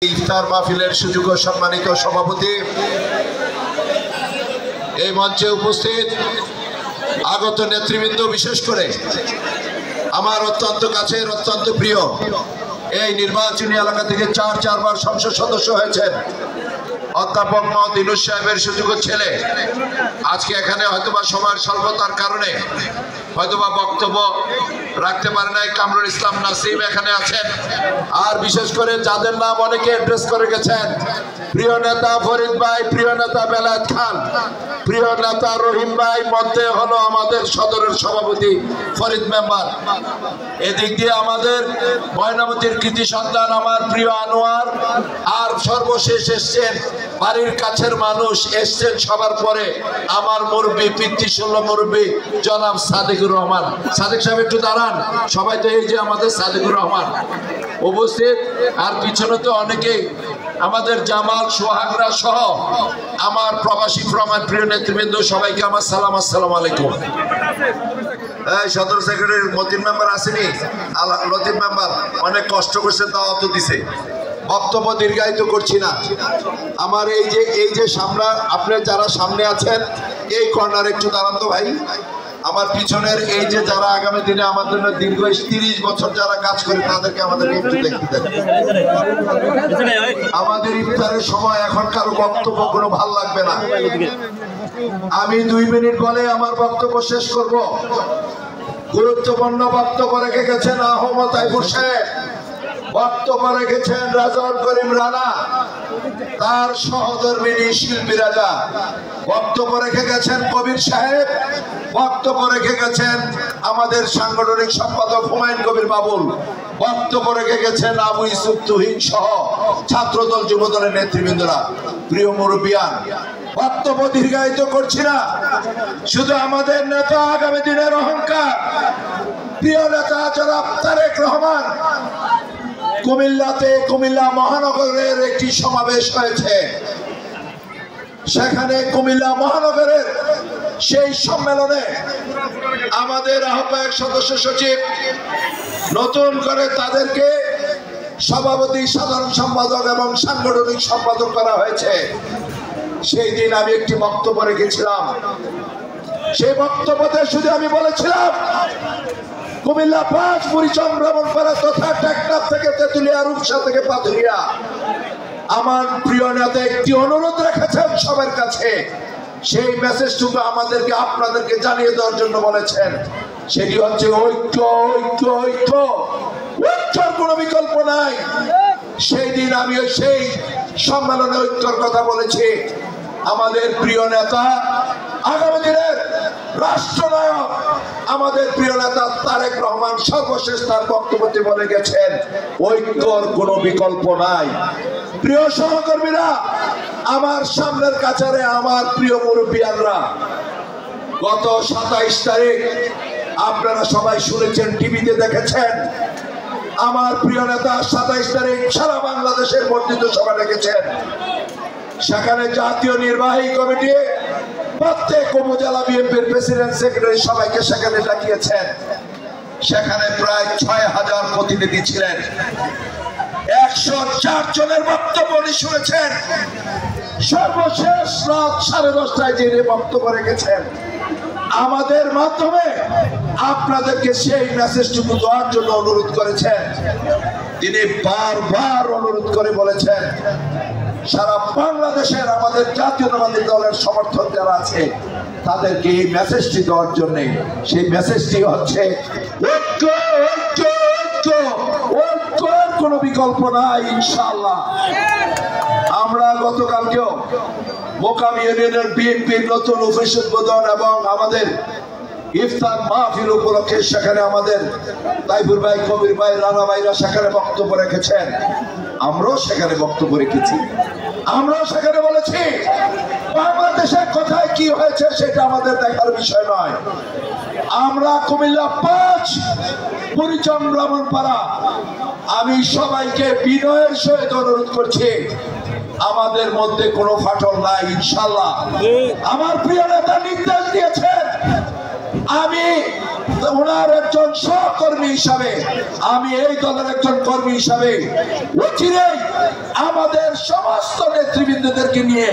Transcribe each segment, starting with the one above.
ইফতার মাহফিলের সুযোগ্য সম্মানিত সভাপতি, এই মঞ্চে উপস্থিত আগত নেতৃবৃন্দ, বিশেষ করে আমার অত্যন্ত কাছের অত্যন্ত প্রিয় এই নির্বাচনী এলাকা থেকে চারবার সংসদ সদস্য হয়েছেন অধ্যাপক মোহাম্মদ ইউনূস সাহেবের সুযোগ্য ছেলে, আজকে এখানে হয়তোবা সময়ের স্বল্পতার কারণে হয়তোবা বক্তব্য রাখতে পারে নাই। কামরুল ইসলাম নাসিম এখানে আছেন। আর বিশেষ করে যাদের নাম অনেকে অ্যাড্রেস করে গেছেন, প্রিয় নেতা ফরিদ ভাই, প্রিয় নেতা বেলায়েত খান, প্রিয় নেতা রহিম ভাই, মধ্যে হলো আমাদের সদরের সভাপতি ফরিদ মেম্বার, এদিক দিয়ে আমাদের ময়নামতির কৃতি সন্তান আমার প্রিয় আনোয়ার, আর সর্বশেষ এসছেন বাড়ির কাছের মানুষ, এসছেন সবার পরে আমার মুরব্বী, পিতৃশল্য মুরব্বী জনাব সাদেকুর রহমান। সাদেক সাহেব একটু দাঁড়ান, সবাই তো এই যে আমাদের সাদেকুর রহমান উপস্থিত, আর পিছনে তো অনেকেই আমাদের জামাল সোহাগরা সহ আমার প্রবাসী প্রমাণ প্রিয় নেতৃবৃন্দ, সবাইকে আমার সালাম, আসসালামু আলাইকুম। সদর সেক্রেটারি মতিন মেম্বার আসেনি, লতিফ মেম্বার অনেক কষ্ট করছে, দাওয়াত দিছে। বক্তব্য দীর্ঘায়িত করছি না। আমার এই যে সামনে, আপনি যারা সামনে আছেন এই কর্নার একটু দাঁড়ান তো ভাই। আমার পিছনের এই যে যারা আগামী দিনে আমার জন্য দীর্ঘ 30 বছর যারা কাজ করে তাদেরকে আমাদের একটু দেখতে দেন। আমাদের ইফতারের সময় এখন কারো বক্তব্য কোনো ভাল লাগবে না। আমি 2 মিনিট বলে আমার বক্তব্য শেষ করব। গুরুত্বপূর্ণ বক্তব্য রেখে গেছেন আহমদ আইফুর সাহেব, বক্তব্য রেখেছেন রাজাউল করিম রানা, তার সহধর্মিনী শিল্পী রাজা, বক্তব্য রেখে গেছেন কবির সাহেব, বক্তব্য রেখে গেছেন আমাদের সাংগঠনিক সম্পাদক হুমায়ুন কবির বাবুল, বক্তব্য রেখে গেছেন আবু ইউসুফ তুহিন সহ ছাত্রদল যুবদলের নেতৃবৃন্দরা। প্রিয় মুরব্বিয়ান, বক্তব্য দীর্ঘায়িত করছি না। শুধু আমাদের নেতা, আগামী দিনের অহংকার, প্রিয় নেতা জনাব তারেক রহমান, কুমিল্লা মহানগরের একটি সমাবেশ হয়েছে। সেখানে কুমিল্লা মহানগরের সেই সম্মেলনে আমাদের আহ্বায়ক সদস্য সচিব নতুন করে তাদেরকে সভাপতি, সাধারণ সম্পাদক এবং সাংগঠনিক সম্পাদক করা হয়েছে। সেই দিন আমি একটি বক্তব্য রেখেছিলাম। সেই বক্তব্যতে শুধু আমি বলেছিলাম কুমিল্লা 5 বুড়িচং ব্রাহ্মণপাড়া তথা টেকনাফ থেকে তেঁতুলিয়া, রূপসা থেকে পাথুরিয়া, আমার প্রিয় নেতা একটি অনুরোধ রেখেছেন সবার কাছে। সেই মেসেজটুকু আমাদেরকে, আপনাদেরকে জানিয়ে দেওয়ার জন্য বলেছেন। সেটি হচ্ছে ঐক্য, ঐক্য, ঐক্য, ঐক্যর কোনো বিকল্প নাই। সেই দিন আমি সেই সম্মেলনে ঐক্যর কথা বলেছি। আমাদের প্রিয় নেতা, আগামী দিনের রাষ্ট্রনায়ক, আমাদের প্রিয় নেতা তারেক রহমান সর্বশেষ তার বক্তব্যে বলে গেছেন ঐক্যর কোনো বিকল্প নাই। প্রিয় সহকর্মীরা, আমার সামনের কাছারে আমার প্রিয় মুরব্বিয়ানরা, গত 27 তারিখ আপনারা সবাই শুনেছেন, টিভিতে দেখেছেন, আমার প্রিয় নেতা 27 তারিখ সারা বাংলাদেশের বর্ধিত সভা ডেকেছেন। সেখানে জাতীয় নির্বাহী কমিটি, প্রত্যেক উপজেলা বিএনপির প্রেসিডেন্ট, সেক্রেটারি সবাইকে সেখানে ডাকিয়েছেন। সেখানে প্রায় 6000 প্রতিনিধি ছিলেন। 104 জনের বক্তব্য উনি শুনেছেন। সর্বশেষ রাত 10:30টায় যিনি বক্তব্য রেখেছেন, আমাদের মাধ্যমে আপনাদেরকে সেই মেসেজটুকু দেওয়ার জন্য অনুরোধ করেছেন। তিনি বারবার অনুরোধ করে বলেছেন সারা বাংলাদেশের আমাদের জাতীয়তাবাদী দলের সমর্থক যারা আছে তাদেরকে এই মেসেজটি দেওয়ার জন্য। সেই মেসেজটি হচ্ছে ঐক্য, ঐক্য, ঐক্য, ঐক্যের কোনো বিকল্প নাই ইনশাআল্লাহ। আমরা গতকালকেও মোকাম ইউনিয়নের বিএনপির নতুন অফিস উদ্বোধন এবং আমাদের ইফতার মাহফিল উপলক্ষে সেখানে আমাদের তাইফুর ভাই, কবির ভাই, রানা ভাইরা সেখানে বক্তব্য রেখেছেন। আমরাও সেখানে বক্তব্য রেখেছি। আমরাও সেখানে বলেছি বাংলাদেশের কোথায় কি হয়েছে সেটা আমাদের দেখার বিষয় নয়। আমরা কুমিল্লা 5 বুড়িচং ব্রাহ্মণপাড়া, আমি সবাইকে বিনয়ের সহিত অনুরোধ করছি, আমাদের মধ্যে কোনো ফাটল নাই ইনশাআল্লাহ। আমার প্রিয় নেতা নির্দেশ দিয়েছেন আমি ওনার একজন সহকর্মী হিসাবে, আমি এই দলের একজন কর্মী হিসাবে অচিরেই আমাদের সমস্ত নেতৃবৃন্দদেরকে নিয়ে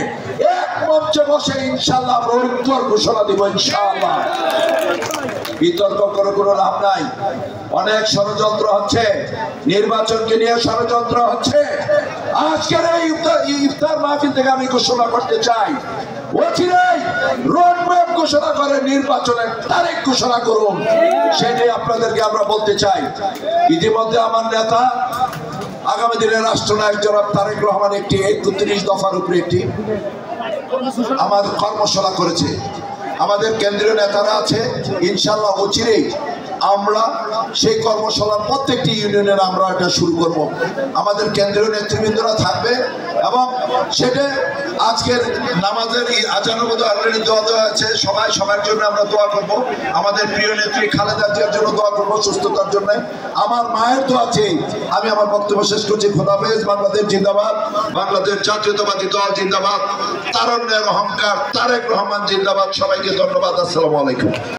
এক মঞ্চে বসে ইনশাআল্লাহ আমরা ঐক্যর ঘোষণা দিব ইনশাআল্লাহ। বিতর্ক করে কোনো লাভ নাই। অনেক ষড়যন্ত্র হচ্ছে, নির্বাচনকে নিয়ে ষড়যন্ত্র হচ্ছে। আজকের এই ইফতার মাহফিল থেকে আমি ঘোষণা করতে চাই, অচিরেই রোডম্যাপ ঘোষণা করে নির্বাচনের তারিখ ঘোষণা করুন, সেটাই আপনাদেরকে আমরা বলতে চাই। ইতিমধ্যে আমার নেতা আগামী দিনের রাষ্ট্রনায়ক জনাব তারেক রহমান একটি ৩১ দফার উপরে একটি আমার কর্মশালা করেছে। আমাদের কেন্দ্রীয় নেতারা আছে, ইনশাআল্লাহ অচিরেই আমরা সেই কর্মশালার প্রত্যেকটি ইউনিয়নের আমরা এটা শুরু করব। আমাদের কেন্দ্রীয় নেতৃবৃন্দরা থাকবে এবং সেটা আজকের নামাজের আজানের মধ্যে অলরেডি দোয়া দেওয়া আছে। সবাই সবার জন্য আমরা দোয়া করব। আমাদের প্রিয় নেত্রী খালেদা জিয়ার জন্য দোয়া করব, সুস্থতার জন্য। আমার মায়ের দোয়া চেয়ে আমি আমার বক্তব্য শেষ করছি। খোদাফেজ। বাংলাদেশ জিন্দাবাদ, বাংলাদেশ জাতীয়তাবাদী দল জিন্দাবাদ, তারুণ্যের অহংকার তারেক রহমান জিন্দাবাদ। সবাইকে ধন্যবাদ। আসসালামু আলাইকুম।